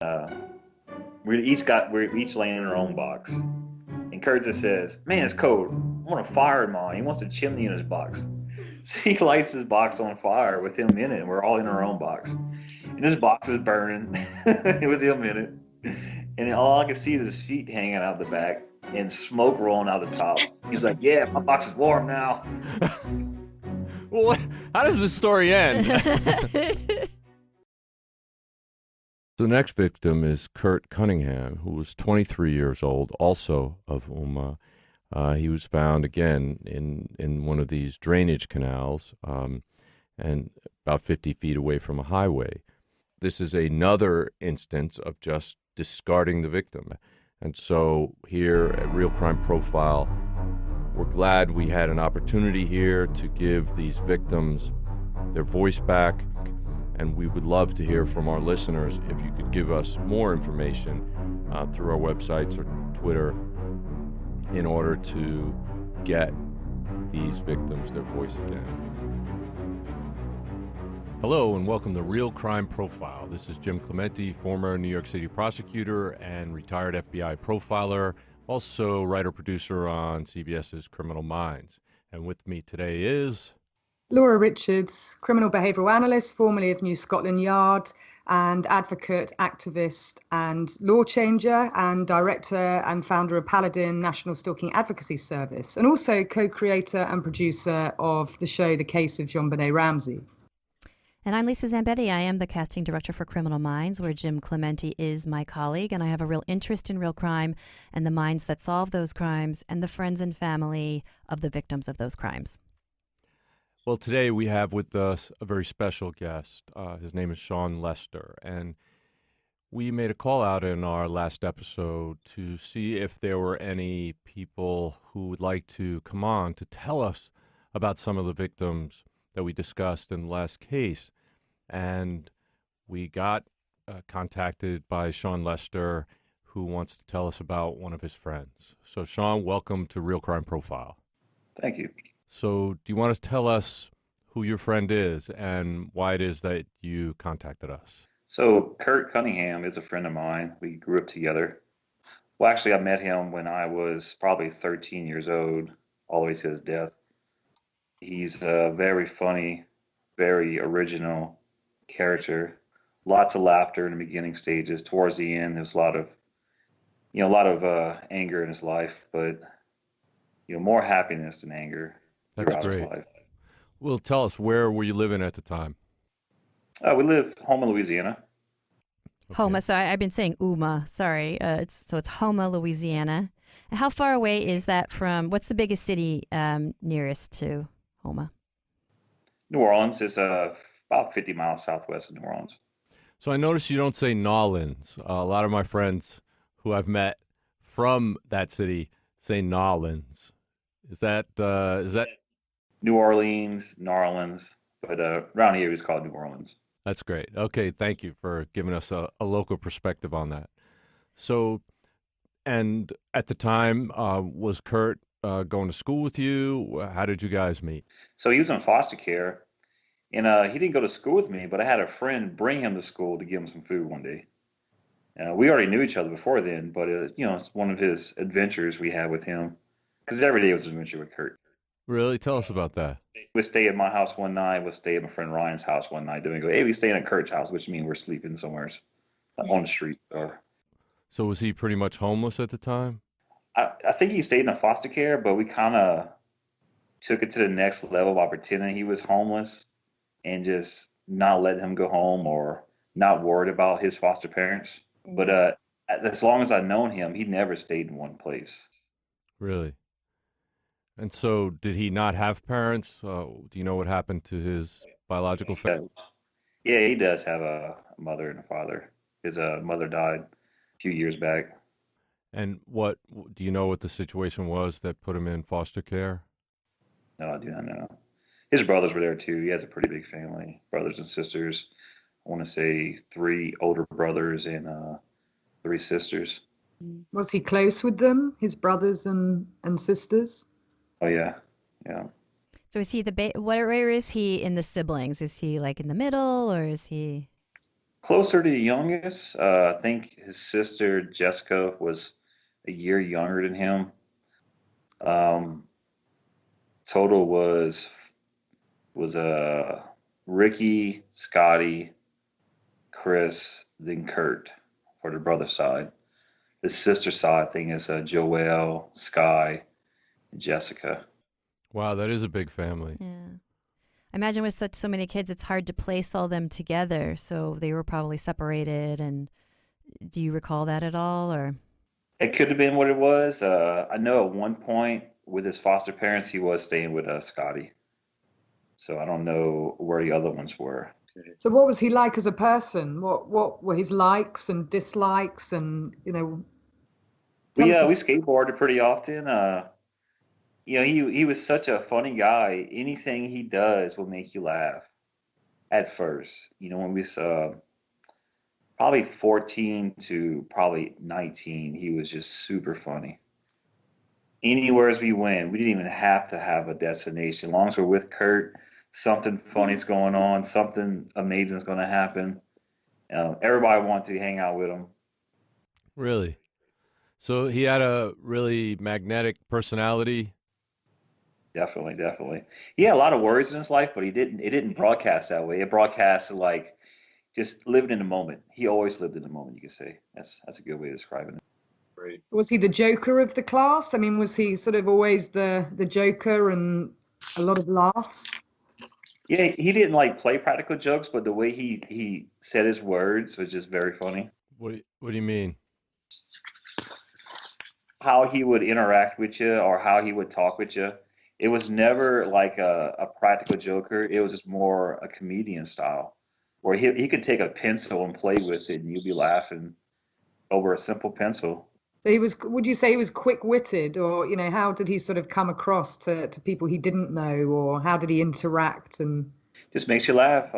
Uh, we're each laying in our own box. And Kurt just says, "Man, it's cold. I want a fire in mine." He wants a chimney in his box. So he lights his box on fire with him in it, and we're all in our own box. And his box is burning with him in it. And all I can see is his feet hanging out the back and smoke rolling out the top. He's like, "Yeah, my box is warm now." Well, how does this story end? The next victim is Kurt Cunningham, who was 23 years old, also of Uma. He was found again in one of these drainage canals and about 50 feet away from a highway. This is another instance of just discarding the victim. And so here at Real Crime Profile, we're glad we had an opportunity here to give these victims their voice back. And we would love to hear from our listeners if you could give us more information through our websites or Twitter in order to get these victims their voice again. Hello and welcome to Real Crime Profile. This is Jim Clemente, former New York City prosecutor and retired FBI profiler, also writer-producer on CBS's Criminal Minds. And with me today is... Laura Richards, criminal behavioural analyst, formerly of New Scotland Yard, and advocate, activist, and law changer, and director and founder of Paladin National Stalking Advocacy Service, and also co-creator and producer of the show The Case of JonBenet Ramsey. And I'm Lisa Zambetti. I am the casting director for Criminal Minds, where Jim Clemente is my colleague, and I have a real interest in real crime and the minds that solve those crimes and the friends and family of the victims of those crimes. Well, today we have with us a very special guest. His name is Shawn Lester, and we made a call out in our last episode to see if there were any people who would like to come on to tell us about some of the victims that we discussed in the last case. And we got contacted by Shawn Lester, who wants to tell us about one of his friends. So, Shawn, welcome to Real Crime Profile. Thank you. So do you want to tell us who your friend is and why it is that you contacted us? So Kurt Cunningham is a friend of mine. We grew up together. Well, actually, I met him when I was probably 13 years old, all the way to his death. He's a very funny, very original character. Lots of laughter in the beginning stages. Towards the end, there's a lot of anger in his life, but more happiness than anger. That's great. Well, tell us, where were you living at the time? We live home in Louisiana. Okay. Houma. So I've been saying Uma. Sorry. It's Houma, Louisiana. How far away is that from? What's the biggest city nearest to Houma? New Orleans is about 50 miles southwest of New Orleans. So I noticed you don't say Nolans. A lot of my friends who I've met from that city say Nolans. Is that New Orleans, but around here it's called New Orleans. That's great. Okay, thank you for giving us a local perspective on that. So, and at the time, was Kurt going to school with you? How did you guys meet? So he was in foster care, and he didn't go to school with me, but I had a friend bring him to school to give him some food one day. We already knew each other before then, but it's one of his adventures we had with him, because every day was an adventure with Kurt. Really? Tell us about that. We'd stay at my house one night. We'd stay at my friend Ryan's house one night. Then we go, hey, we staying at Kurt's house, which means we're sleeping somewhere on the street. So was he pretty much homeless at the time? I think he stayed in foster care, but we kind of took it to the next level by pretending he was homeless and just not letting him go home or not worried about his foster parents. But as long as I've known him, he never stayed in one place. Really? And so did he not have parents? Do you know what happened to his biological family? Yeah, he does have a mother and a father. His mother died a few years back. And what do you know what the situation was that put him in foster care? No, I do not know. His brothers were there too. He has a pretty big family, brothers and sisters. I want to say 3 older brothers and 3 sisters. Was he close with them, his brothers and sisters? Oh, yeah. So is he where is he in the siblings? Is he like in the middle, or is he? Closer to the youngest, I think his sister Jessica was a year younger than him. Um, total was Ricky, Scotty, Chris, then Kurt for the brother side. The sister side thing is Joelle, Sky, and Jessica. Wow, that is a big family. Yeah. I imagine with such so many kids, it's hard to place all them together. So they were probably separated. And do you recall that at all? Or It could have been what it was. I know at one point with his foster parents, he was staying with Scotty. So I don't know where the other ones were. So what was he like as a person? What were his likes and dislikes, and tell We us. we skateboarded pretty often. He was such a funny guy. Anything he does will make you laugh at first. When we saw probably 14 to probably 19, he was just super funny. Anywhere as we went, we didn't even have to have a destination. As long as we're with Kurt, something funny's going on, something amazing is going to happen. Everybody wanted to hang out with him. Really? So he had a really magnetic personality. Definitely, definitely. He had a lot of worries in his life, but he didn't. It didn't broadcast that way. It broadcasted like just living in the moment. He always lived in the moment. You could say that's a good way of describing it. Right. Was he the joker of the class? I mean, was he sort of always the joker and a lot of laughs? Yeah, he didn't like play practical jokes, but the way he said his words was just very funny. What do you mean? How he would interact with you or how he would talk with you. It was never like a practical joker. It was just more a comedian style, where he could take a pencil and play with it, and you'd be laughing over a simple pencil. So he was, would you say he was quick-witted, or how did he sort of come across to people he didn't know, or how did he interact? And Just makes you laugh.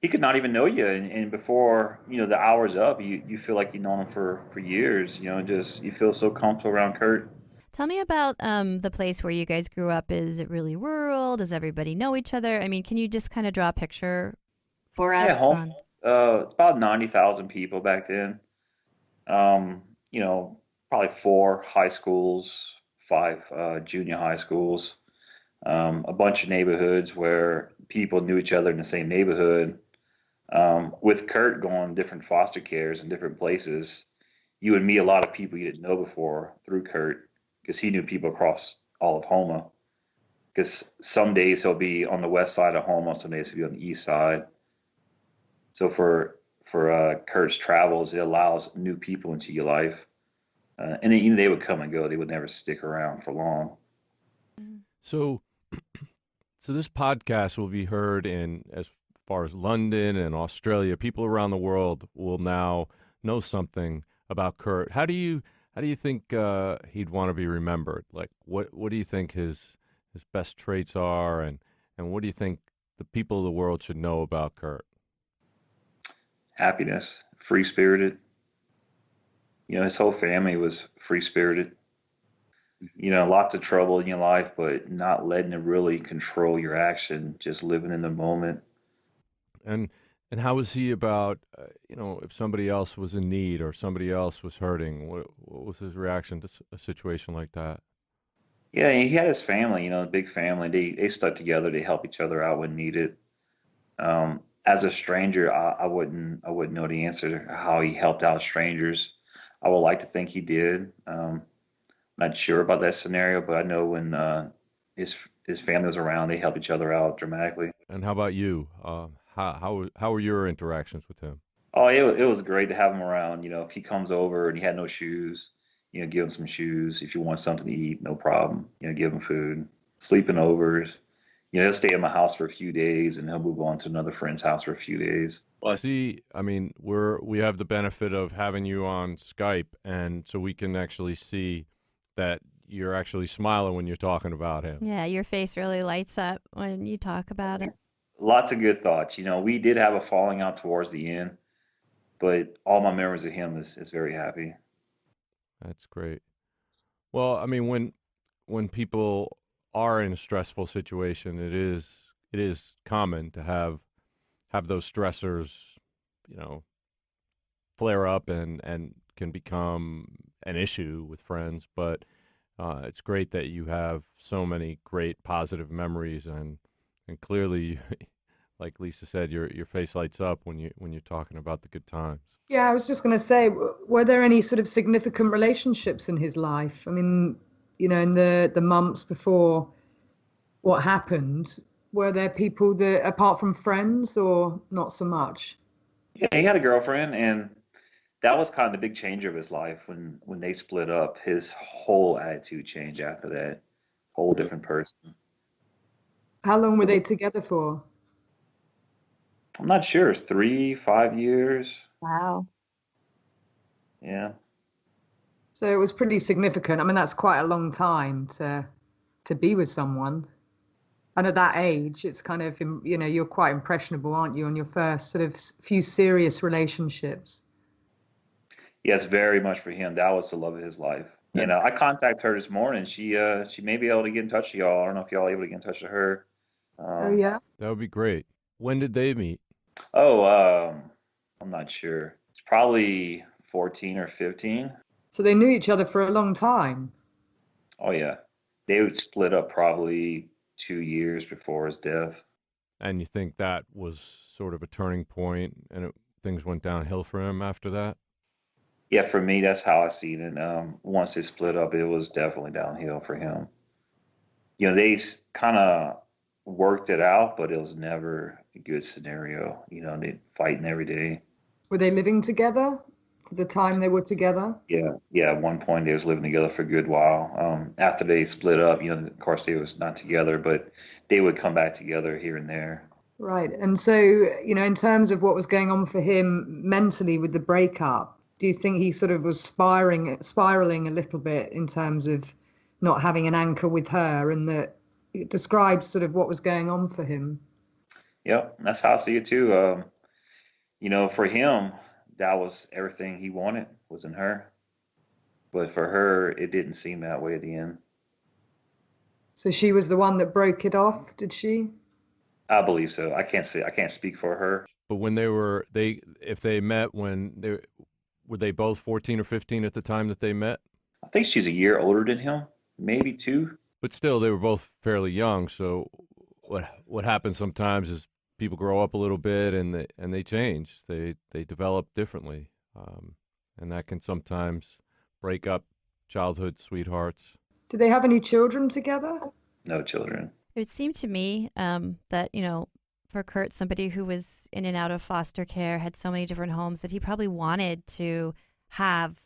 He could not even know you, and before the hour's up, you feel like you've known him for years. Just you feel so comfortable around Kurt. tell me about the place where you guys grew up. Is it really rural? Does everybody know each other? I mean, can you just kind of draw a picture for Yeah, us home. on? It's about 90,000 people back then. Um, Probably four high schools, five junior high schools, a bunch of neighborhoods where people knew each other in the same neighborhood. With Kurt going different foster cares in different places, you would meet a lot of people you didn't know before through Kurt because he knew people across all of Homa. Because some days he'll be on the west side of Homa, some days he'll be on the east side. So for Kurt's travels, it allows new people into your life, and then, they would come and go. They would never stick around for long. So, so this podcast will be heard in as far as London and Australia. People around the world will now know something about Kurt. How do you think he'd want to be remembered? Like, what do you think his best traits are, and what do you think the people of the world should know about Kurt? Happiness, free spirited. His whole family was free spirited. Lots of trouble in your life, but not letting it really control your action, just living in the moment. And and how was he about if somebody else was in need or somebody else was hurting? What was his reaction to a situation like that? Yeah, he had his family, a big family. They stuck together. They help each other out when needed. As a stranger, I wouldn't know the answer to how he helped out strangers. I would like to think he did. Not sure about that scenario, but I know when his his family was around, they helped each other out dramatically. And how about you? How were your interactions with him? Oh, it was great to have him around. If he comes over and he had no shoes, give him some shoes. If you want something to eat, no problem. Give him food. Sleeping overs. He'll stay at my house for a few days and he'll move on to another friend's house for a few days. See, I mean, we have the benefit of having you on Skype, and so we can actually see that you're actually smiling when you're talking about him. Yeah, your face really lights up when you talk about it. Lots of good thoughts. We did have a falling out towards the end, but all my memories of him is very happy. That's great. Well, I mean, when people are in a stressful situation, it is common to have those stressors flare up and can become an issue with friends. But it's great that you have so many great positive memories, and clearly, like Lisa said, your face lights up when you're talking about the good times. Yeah, I was just going to say, were there any sort of significant relationships in his life? I mean, in the months before what happened, were there people that, apart from friends, or not so much? Yeah, he had a girlfriend, and that was kind of the big change of his life when they split up. His whole attitude changed after that. Whole different person. How long were they together for? I'm not sure, 3, 5 years. Wow. Yeah. So it was pretty significant. I mean, that's quite a long time to be with someone. And at that age, it's kind of, you're quite impressionable, aren't you, on your first sort of few serious relationships? Yes, very much for him. That was the love of his life. I contacted her this morning. She may be able to get in touch with y'all. I don't know if y'all are able to get in touch with her. Oh, yeah. That would be great. When did they meet? Oh, I'm not sure. It's probably 14 or 15. So they knew each other for a long time. Oh yeah. They would split up probably 2 years before his death. And you think that was sort of a turning point, and things went downhill for him after that? Yeah, for me, that's how I seen it. Once they split up, it was definitely downhill for him. They kind of worked it out, but it was never a good scenario. They fighting every day. Were they living together for the time they were together? Yeah, yeah. At one point, they was living together for a good while. After they split up, of course, they was not together, but they would come back together here and there. Right. And so, in terms of what was going on for him mentally with the breakup, do you think he sort of was spiraling a little bit in terms of not having an anchor with her, and that it describes sort of what was going on for him? Yep, that's how I see it too. For him, that was everything he wanted was in her. But for her, it didn't seem that way at the end. So she was the one that broke it off, did she? I believe so. I can't speak for her. But when if they met when they were they both 14 or 15 at the time that they met? I think she's a year older than him, maybe two. But still, they were both fairly young. So what happens sometimes is people grow up a little bit and they change. They develop differently, and that can sometimes break up childhood sweethearts. Did they have any children together? No children. It would seem to me that, for Kurt, somebody who was in and out of foster care, had so many different homes, that he probably wanted to have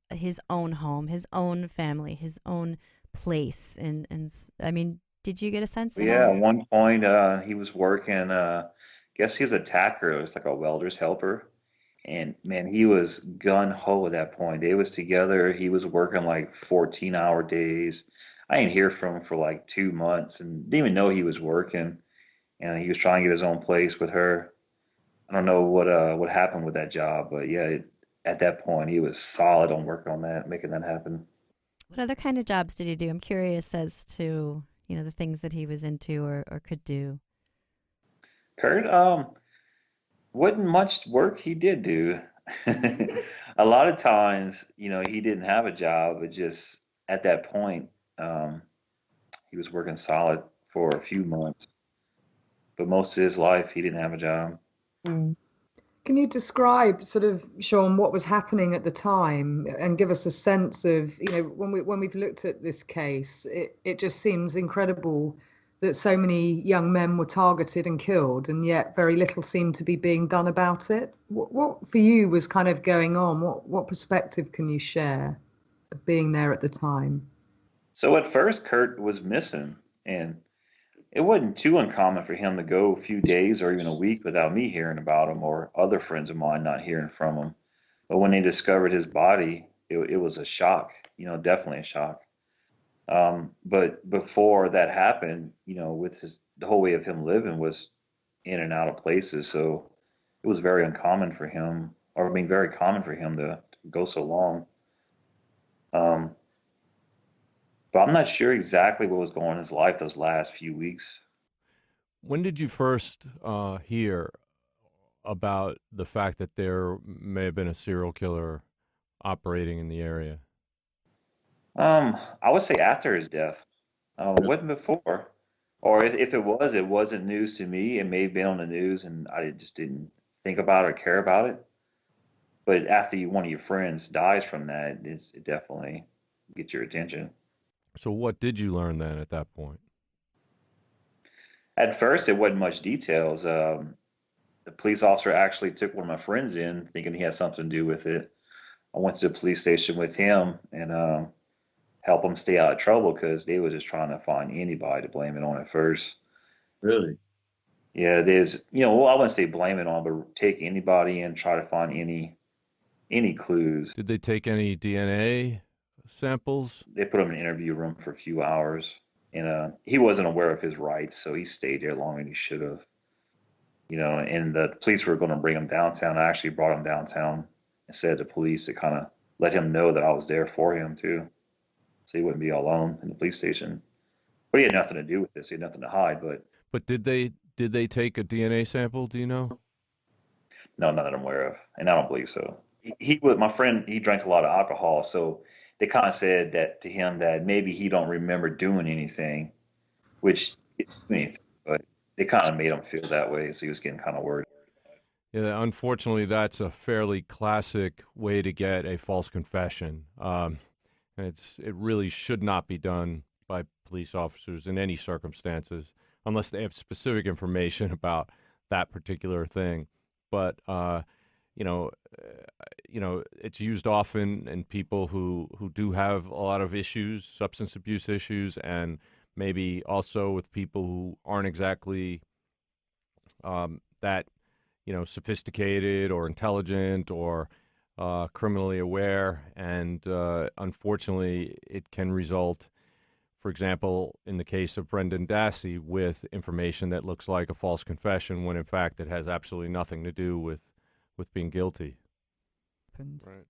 his own home, his own family, his own place. And I mean, did you get a sense of Yeah, that? at one point he was working, guess he was a tacker. It was like a welder's helper. And man, he was gun ho at that point. They was together. He was working like 14-hour days. I didn't hear from him for like 2 months and didn't even know he was working. And he was trying to get his own place with her. I don't know what happened with that job, but yeah, at that point he was solid on working on that, making that happen. What other kind of jobs did he do? I'm curious as to, the things that he was into or could do. Kurt, wasn't much work he did do. A lot of times, he didn't have a job. It just at that point, um, he was working solid for a few months, but most of his life he didn't have a job. Mm. Can you describe sort of, Shawn, what was happening at the time and give us a sense of, when we've looked at this case, it just seems incredible that so many young men were targeted and killed, and yet very little seemed to be being done about it. What for you was kind of going on? What perspective can you share of being there at the time? So at first, Kurt was missing, and it wasn't too uncommon for him to go a few days or even a week without me hearing about him or other friends of mine not hearing from him. But when they discovered his body, it was a shock, definitely a shock. But before that happened, with the whole way of him living was in and out of places. So it was very uncommon for him, or I mean, very common for him to go so long. Um, but I'm not sure exactly what was going on in his life those last few weeks. When did you first hear about the fact that there may have been a serial killer operating in the area? I would say after his death. It wasn't before. Or if it was, it wasn't news to me. It may have been on the news and I just didn't think about it or care about it. But after one of your friends dies from that, it definitely gets your attention. So what did you learn then at that point? At first, it wasn't much details. The police officer actually took one of my friends in, thinking he had something to do with it. I went to the police station with him and help him stay out of trouble because they were just trying to find anybody to blame it on at first. Really? Yeah, there's, well, I wouldn't say blame it on, but take anybody and try to find any clues. Did they take any DNA samples? They put him in an interview room for a few hours, and he wasn't aware of his rights, so he stayed there longer than he should have. And the police were going to bring him downtown. I actually brought him downtown and said to police to kind of let him know that I was there for him too, so he wouldn't be alone in the police station. But he had nothing to do with this. He had nothing to hide. But did they take a DNA sample? Do you know? No, not that I'm aware of, and I don't believe so. He was my friend. He drank a lot of alcohol, so they kind of said that to him that maybe he don't remember doing anything, which is me, but they kind of made him feel that way, so he was getting kind of worried. Yeah, unfortunately, that's a fairly classic way to get a false confession. And it really should not be done by police officers in any circumstances, unless they have specific information about that particular thing. But you know, it's used often in people who do have a lot of issues, substance abuse issues, and maybe also with people who aren't exactly that sophisticated or intelligent or criminally aware, and unfortunately, it can result, for example, in the case of Brendan Dassey, with information that looks like a false confession when in fact it has absolutely nothing to do with being guilty. Right.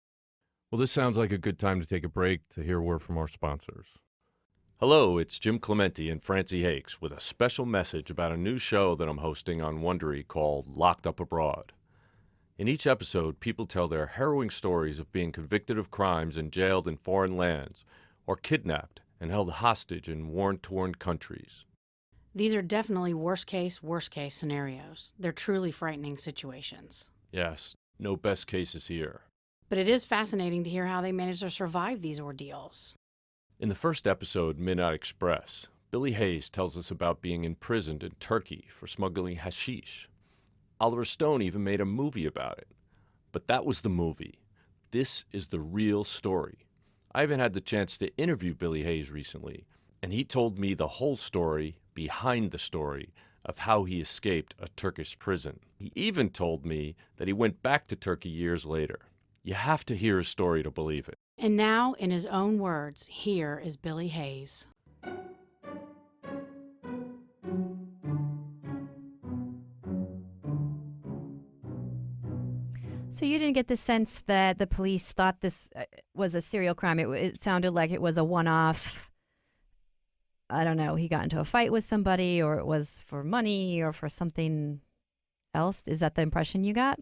Well, this sounds like a good time to take a break to hear a word from our sponsors. Hello, it's Jim Clemente and Francie Hakes with a special message about a new show that I'm hosting on Wondery called Locked Up Abroad. In each episode, people tell their harrowing stories of being convicted of crimes and jailed in foreign lands, or kidnapped and held hostage in war-torn countries. These are definitely worst-case scenarios. They're truly frightening situations. Yes, no best cases here. But it is fascinating to hear how they manage to survive these ordeals. In the first episode, Midnight Express, Billy Hayes tells us about being imprisoned in Turkey for smuggling hashish. Oliver Stone even made a movie about it. But that was the movie. This is the real story. I even had the chance to interview Billy Hayes recently, and he told me the whole story behind the story of how he escaped a Turkish prison. He even told me that he went back to Turkey years later. You have to hear his story to believe it. And now, in his own words, here is Billy Hayes. So you didn't get the sense that the police thought this was a serial crime. It sounded like it was a one-off. I don't know. He got into a fight with somebody, or it was for money, or for something else. Is that the impression you got?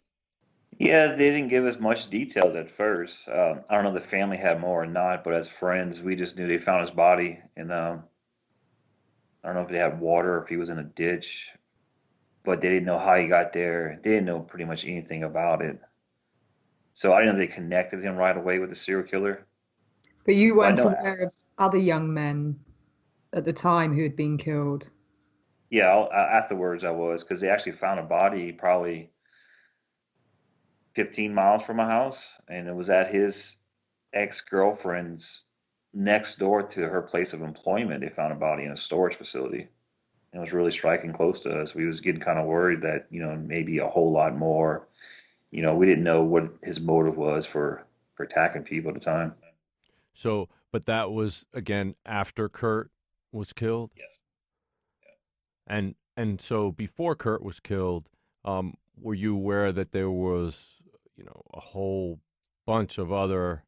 Yeah, they didn't give us much details at first. I don't know if the family had more or not, but as friends, we just knew they found his body, and I don't know if they had water or if he was in a ditch, but they didn't know how he got there. They didn't know pretty much anything about it. So I didn't know they connected him right away with the serial killer. But you Well, I weren't know. aware of other young men at the time who had been killed. Yeah, afterwards I was, because they actually found a body probably 15 miles from my house, and it was at his ex-girlfriend's next door to her place of employment. They found a body in a storage facility. And it was really striking close to us. We was getting kind of worried that, maybe a whole lot more. We didn't know what his motive was for attacking people at the time. So, but that was, again, after Kurt was killed? Yes. And so before Kurt was killed, were you aware that there was, a whole bunch of other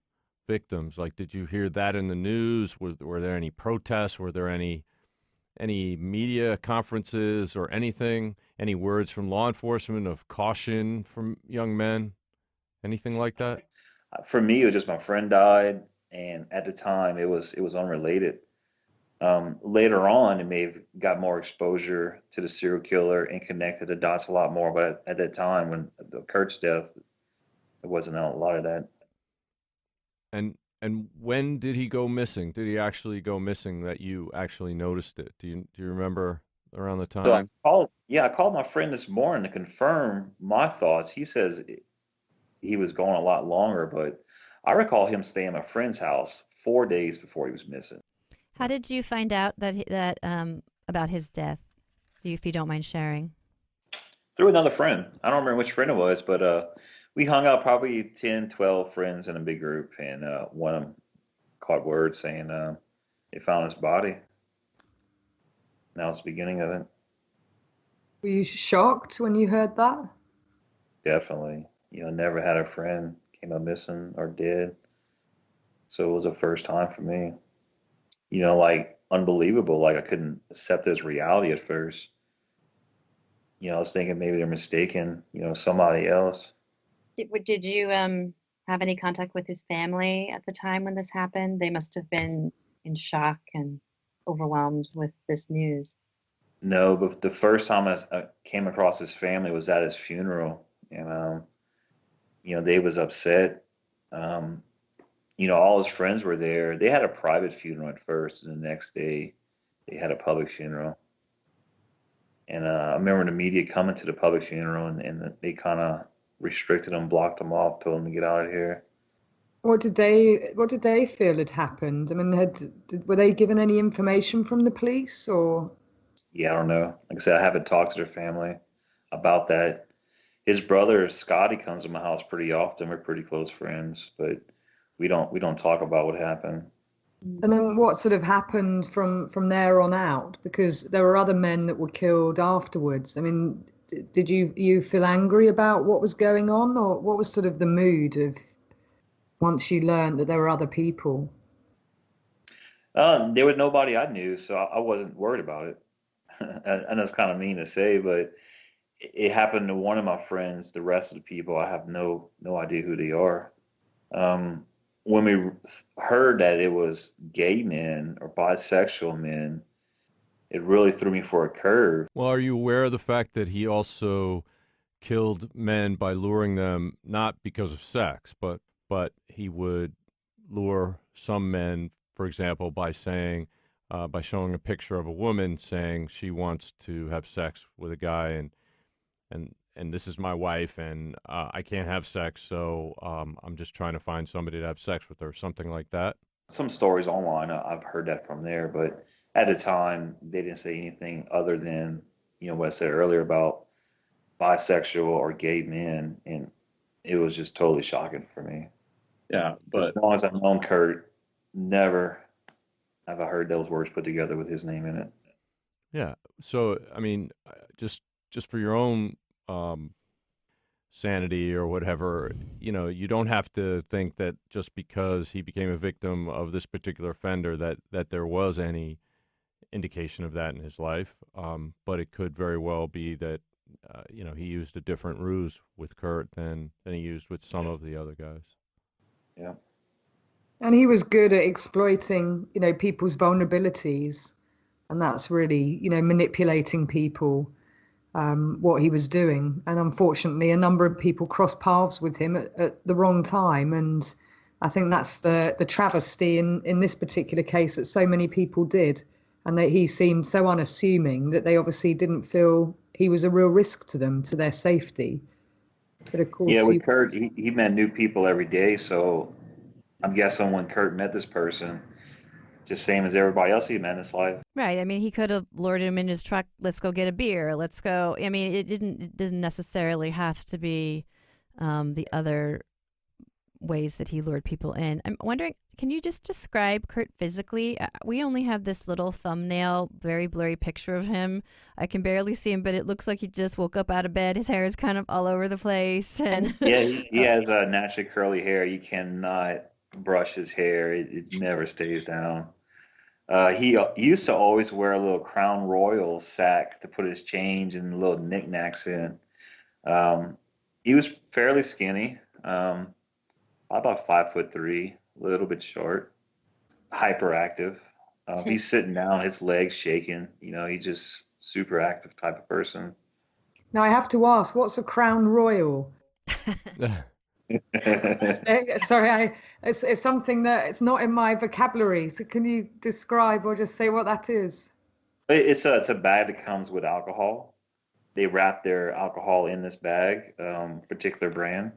victims? Like, did you hear that in the news? Were there any protests? Were there any any media conferences or anything? Any words from law enforcement of caution from young men? Anything like that? For me, it was just my friend died, and at the time, it was unrelated. Later on, it may have got more exposure to the serial killer and connected the dots a lot more. But at that time, when the Kurt's death, there wasn't a lot of that. And when did he go missing? Did he actually go missing that you actually noticed it? Do you remember around the So time? I called my friend this morning to confirm my thoughts. He says he was gone a lot longer, but I recall him staying at my friend's house 4 days before he was missing. How did you find out that about his death? If you don't mind sharing. Through another friend. I don't remember which friend it was, but we hung out probably 10, 12 friends in a big group, and one of them caught word saying they found his body. That was the beginning of it. Were you shocked when you heard that? Definitely. Never had a friend came up missing or dead. So it was a first time for me. Like unbelievable. Like I couldn't accept this reality at first. I was thinking maybe they're mistaken, somebody else. Did you have any contact with his family at the time when this happened? They must have been in shock and overwhelmed with this news. No, but the first time I came across his family was at his funeral, and they was upset. Um, all his friends were there. They had a private funeral at first, and the next day they had a public funeral. And I remember the media coming to the public funeral, and they kind of restricted them, blocked them off, told them to get out of here. What did they feel had happened? I mean, were they given any information from the police or? Yeah, I don't know. Like I said, I haven't talked to their family about that. His brother Scotty comes to my house pretty often. We're pretty close friends, but we don't talk about what happened. And then what sort of happened from there on out? Because there were other men that were killed afterwards. I mean, did you feel angry about what was going on, or what was sort of the mood of once you learned that there were other people? There was nobody I knew, so I wasn't worried about it. I know it's kind of mean to say, but it happened to one of my friends. The rest of the people, I have no idea who they are. Um, when we heard that it was gay men or bisexual men, it really threw me for a curve. Well, are you aware of the fact that he also killed men by luring them not because of sex, but he would lure some men, for example, by saying, by showing a picture of a woman saying she wants to have sex with a guy, and this is my wife, and I can't have sex, so I'm just trying to find somebody to have sex with, or something like that. Some stories online, I've heard that from there, but at the time, they didn't say anything other than, what I said earlier about bisexual or gay men, and it was just totally shocking for me. Yeah, As but long as I've known Kurt, never have I heard those words put together with his name in it. Yeah. So, I mean, just for your own um, sanity or whatever, you don't have to think that just because he became a victim of this particular offender that there was any indication of that in his life. But it could very well be that he used a different ruse with Kurt than he used with some of the other guys. Yeah. And he was good at exploiting, people's vulnerabilities, and that's really, manipulating people, what he was doing. And unfortunately, a number of people crossed paths with him at the wrong time. And I think that's the travesty in this particular case, that so many people did, and that he seemed so unassuming that they obviously didn't feel he was a real risk to them, to their safety. But of course, Yeah, with Kurt, he met new people every day, so I'm guessing when Kurt met this person, just same as everybody else he met in his life. Right. I mean, he could have lured him in his truck. Let's go get a beer. Let's go. I mean, it doesn't necessarily have to be the other ways that he lured people in. I'm wondering, can you just describe Kurt physically? We only have this little thumbnail, very blurry picture of him. I can barely see him, but it looks like he just woke up out of bed. His hair is kind of all over the place. And Yeah, he has naturally curly hair. You cannot brush his hair. It never stays down. He used to always wear a little Crown Royal sack to put his change and little knickknacks in. Um, he was fairly skinny, about 5'3", a little bit short, hyperactive. He's sitting down, his legs shaking. He's just super active type of person. Now I have to ask, what's a Crown Royal? Sorry, it's something that it's not in my vocabulary. So can you describe or just say what that is? It's a bag that comes with alcohol. They wrap their alcohol in this bag, particular brand.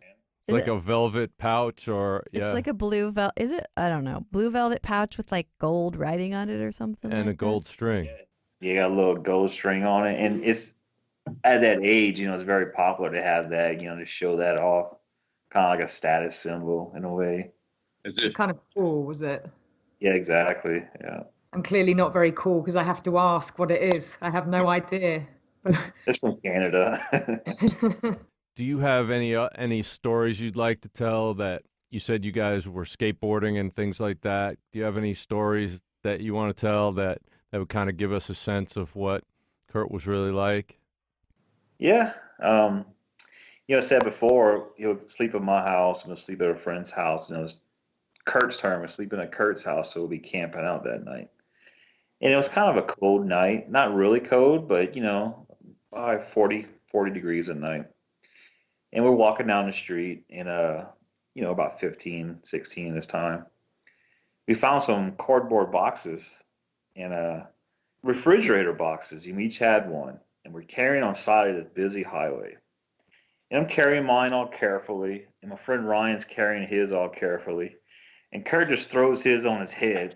It's like a velvet pouch, or It's like a blue velvet. Is it? I don't know. Blue velvet pouch with like gold writing on it or something. And like a gold that? string. You got a little gold string on it, and it's at that age, it's very popular to have that, to show that off, kind of like a status symbol in a way. It's kind of cool, was it? Yeah, exactly. Yeah, I'm clearly not very cool because I have to ask what it is. I have no idea. it's from Canada. Do you have any stories you'd like to tell? That you said you guys were skateboarding and things like that. Do you have any stories that you want to tell that would kind of give us a sense of what Kurt was really like? Yeah. I said before, he would sleep at my house and we'll sleep at a friend's house. And it was Kurt's turn. We're sleeping at Kurt's house, so we'll be camping out that night. And it was kind of a cold night. Not really cold, but, by 40 degrees at night. And we're walking down the street in about 15, 16 this time. We found some cardboard boxes and refrigerator boxes. We each had one. And we're carrying on side of this busy highway. And I'm carrying mine all carefully, and my friend Ryan's carrying his all carefully. And Kurt just throws his on his head,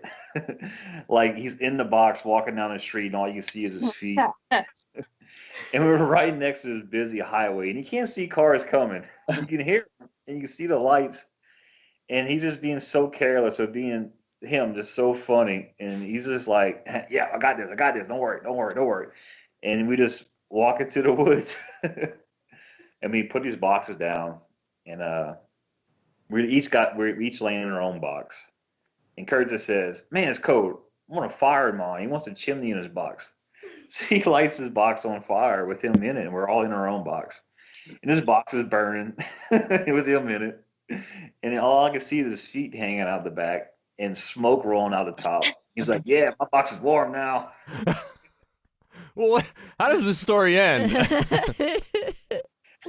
like he's in the box walking down the street, and all you see is his feet. And we were right next to this busy highway, and you can't see cars coming. You can hear them, and you can see the lights. And he's just being so careless of being him, just so funny. And he's just like, "Yeah, I got this. Don't worry." And we just walk into the woods. And we put these boxes down, and we're each laying in our own box. And Kurt just says, "Man, it's cold. I want a fire in mine." He wants a chimney in his box. So he lights his box on fire with him in it, and we're all in our own box. And his box is burning with him in it. And all I can see is his feet hanging out the back and smoke rolling out the top. He's like, "Yeah, my box is warm now." Well, how does this story end?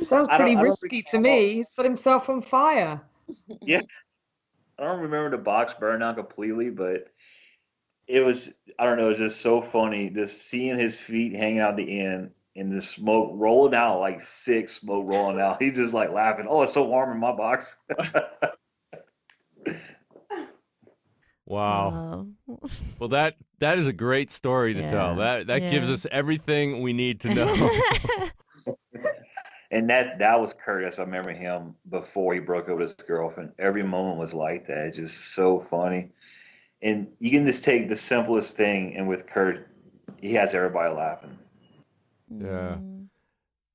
Sounds pretty I don't risky to me. He set himself on fire. Yeah, I don't remember the box burning out completely, but it was, I don't know, it was just so funny just seeing his feet hanging out the end and the smoke rolling out, like thick smoke rolling out. He's just like laughing. "Oh, it's so warm in my box." Wow. Well, that is a great story to tell. That gives us everything we need to know. And that was Curtis. I remember him before he broke up with his girlfriend. Every moment was like that. It's just so funny. And you can just take the simplest thing, and with Kurt, he has everybody laughing. Yeah.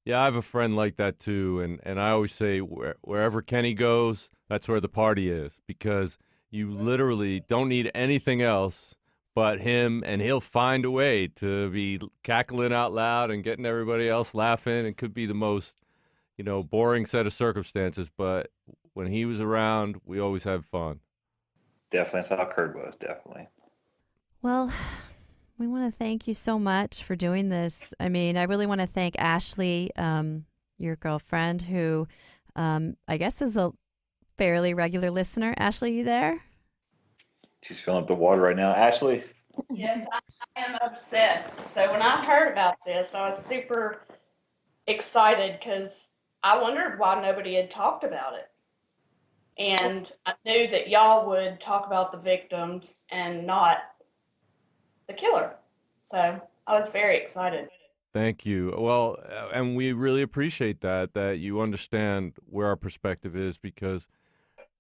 Yeah, I have a friend like that too, and I always say wherever Kenny goes, that's where the party is, because you literally don't need anything else but him, and he'll find a way to be cackling out loud and getting everybody else laughing. It could be the most, boring set of circumstances, but when he was around, we always had fun. Definitely, that's how Kurt was, definitely. Well, we want to thank you so much for doing this. I mean, I really want to thank Ashley, your girlfriend, who I guess is a fairly regular listener. Ashley, you there? She's filling up the water right now. Ashley? Yes, I am obsessed. So when I heard about this, I was super excited because I wondered why nobody had talked about it. And I knew that y'all would talk about the victims and not the killer. So I was very excited. Thank you. Well, and we really appreciate that you understand where our perspective is, because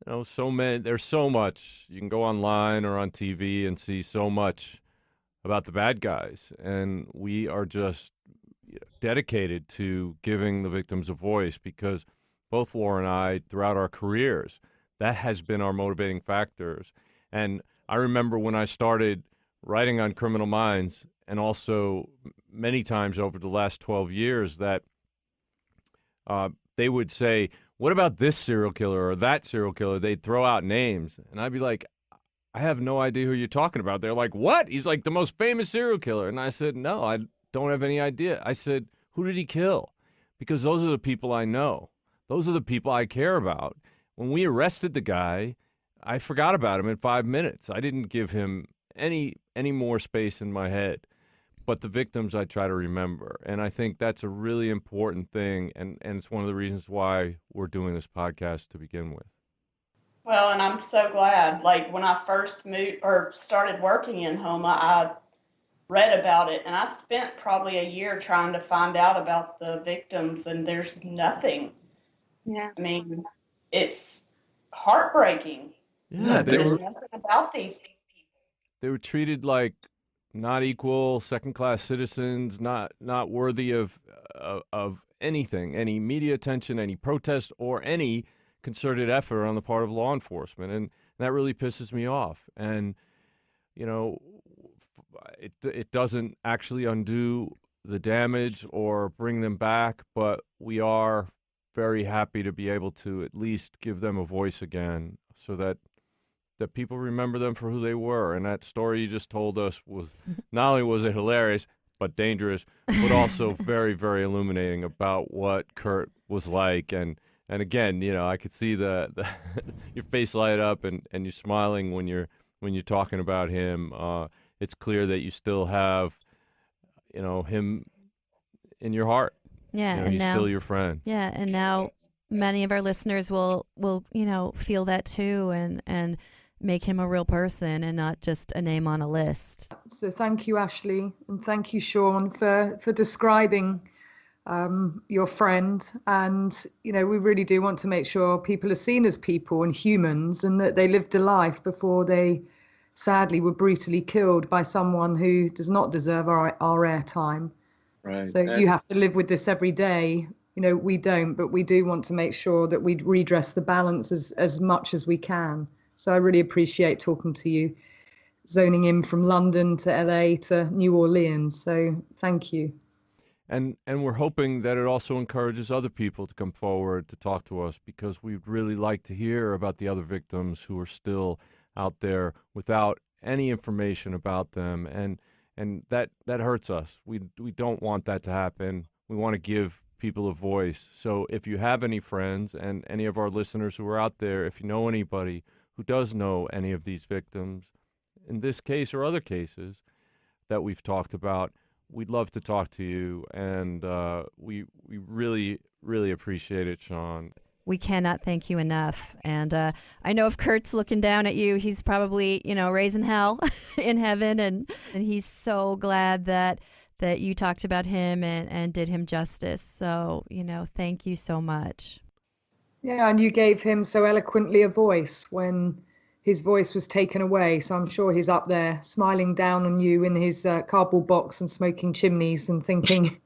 there's so much. You can go online or on TV and see so much about the bad guys, and we are just dedicated to giving the victims a voice, because both Laura and I, throughout our careers, that has been our motivating factors. And I remember when I started writing on Criminal Minds, and also many times over the last 12 years that they would say, what about this serial killer or that serial killer? They'd throw out names, and I'd be like, I have no idea who you're talking about. They're like, what? He's like the most famous serial killer. And I said, no, I don't have any idea. I said, who did he kill? Because those are the people I know. Those are the people I care about. When we arrested the guy, I forgot about him in 5 minutes. I didn't give him any more space in my head. But the victims I try to remember. And I think that's a really important thing. And it's one of the reasons why we're doing this podcast to begin with. Well, and I'm so glad. Like when I first moved or started working in Homa, I read about it, and I spent probably a year trying to find out about the victims, and there's nothing. Yeah. I mean, it's heartbreaking. Yeah, there's nothing about these people. They were treated like not equal, second-class citizens, not worthy of anything, any media attention, any protest, or any concerted effort on the part of law enforcement, and that really pisses me off. And you know, it doesn't actually undo the damage or bring them back, but we are very happy to be able to at least give them a voice again, so that people remember them for who they were. And that story you just told us was not only was it hilarious, but dangerous, but also very, very illuminating about what Kurt was like. And again, you know, I could see the your face light up and you're smiling when you're talking about him. It's clear that you still have, you know, him in your heart. Yeah, you know, and he's now, still your friend. Yeah, and now many of our listeners will you know, feel that too, and make him a real person and not just a name on a list. So thank you, Ashley, and thank you, Shawn, for describing your friend. And, you know, we really do want to make sure people are seen as people and humans, and that they lived a life before they sadly were brutally killed by someone who does not deserve our airtime. Right. So you have to live with this every day. You know, we don't, but we do want to make sure that we redress the balance as much as we can. So I really appreciate talking to you, zoning in from London to LA to New Orleans. So thank you. And we're hoping that it also encourages other people to come forward to talk to us, because we'd really like to hear about the other victims who are still out there without any information about them. And that hurts us. We don't want that to happen. We want to give people a voice. So if you have any friends and any of our listeners who are out there, if you know anybody who does know any of these victims, in this case or other cases that we've talked about, we'd love to talk to you. And we really, really appreciate it, Shawn. We cannot thank you enough. And I know if Kurt's looking down at you, he's probably, you know, raising hell in heaven. And he's so glad that you talked about him and did him justice. So, you know, thank you so much. Yeah, and you gave him so eloquently a voice when his voice was taken away. So I'm sure he's up there smiling down on you in his cardboard box and smoking chimneys and thinking,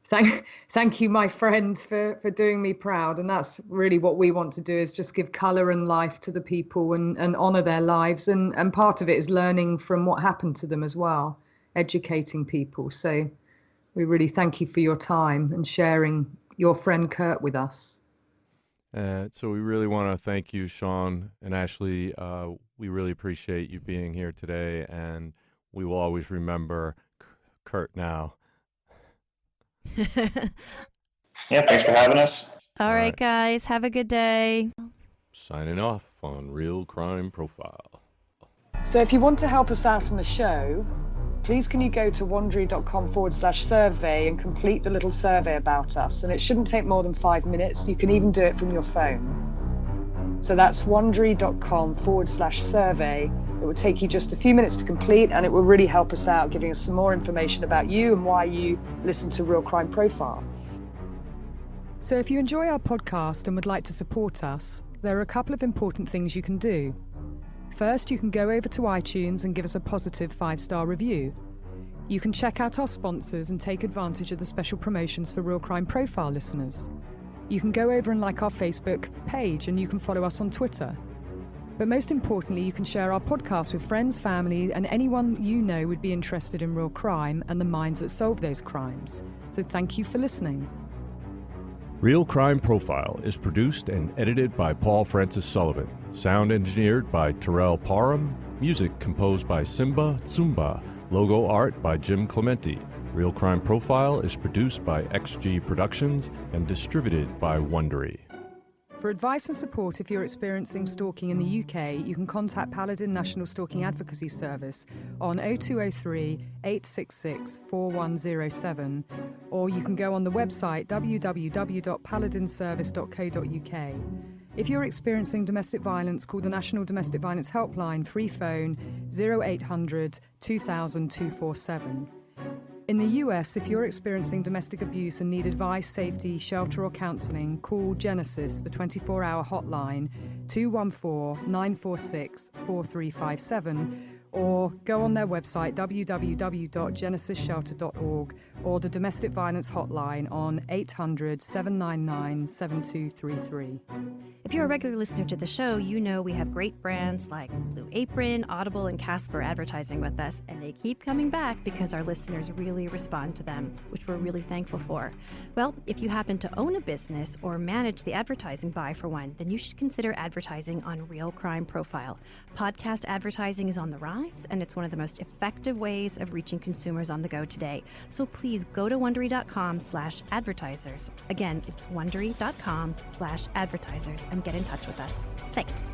thank you, my friend, for doing me proud. And that's really what we want to do, is just give colour and life to the people and honour their lives. And part of it is learning from what happened to them as well, educating people. So we really thank you for your time and sharing your friend Kurt with us. So we really want to thank you, Shawn and Ashley. We really appreciate you being here today, and we will always remember Kurt now. Yeah, thanks for having us. All right, guys, have a good day. Signing off on Real Crime Profile. So if you want to help us out on the show, please can you go to wondery.com/survey and complete the little survey about us. And it shouldn't take more than 5 minutes. You can even do it from your phone. So that's wondery.com/survey. It will take you just a few minutes to complete, and it will really help us out, giving us some more information about you and why you listen to Real Crime Profile. So if you enjoy our podcast and would like to support us, there are a couple of important things you can do. First, you can go over to iTunes and give us a positive 5-star review. You can check out our sponsors and take advantage of the special promotions for Real Crime Profile listeners. You can go over and like our Facebook page, and you can follow us on Twitter. But most importantly, you can share our podcast with friends, family, and anyone you know would be interested in real crime and the minds that solve those crimes. So thank you for listening. Real Crime Profile is produced and edited by Paul Francis Sullivan. Sound engineered by Terrell Parham. Music composed by Simba Tsumba. Logo art by Jim Clementi. Real Crime Profile is produced by XG Productions and distributed by Wondery. For advice and support if you're experiencing stalking in the UK, you can contact Paladin National Stalking Advocacy Service on 0203 866 4107, or you can go on the website www.paladinservice.co.uk. If you're experiencing domestic violence, call the National Domestic Violence Helpline free phone 0800 2000 247. In the US, if you're experiencing domestic abuse and need advice, safety, shelter or counselling, call Genesis, the 24-hour hotline, 214-946-4357, or go on their website www.genesisshelter.org or the Domestic Violence Hotline on 800-799-7233. If you're a regular listener to the show, you know we have great brands like Blue Apron, Audible, and Casper advertising with us, and they keep coming back because our listeners really respond to them, which we're really thankful for. Well, if you happen to own a business or manage the advertising buy for one, then you should consider advertising on Real Crime Profile. Podcast advertising is on the rise, and it's one of the most effective ways of reaching consumers on the go today. So please go to Wondery.com/advertisers. Again, it's Wondery.com/advertisers and get in touch with us. Thanks.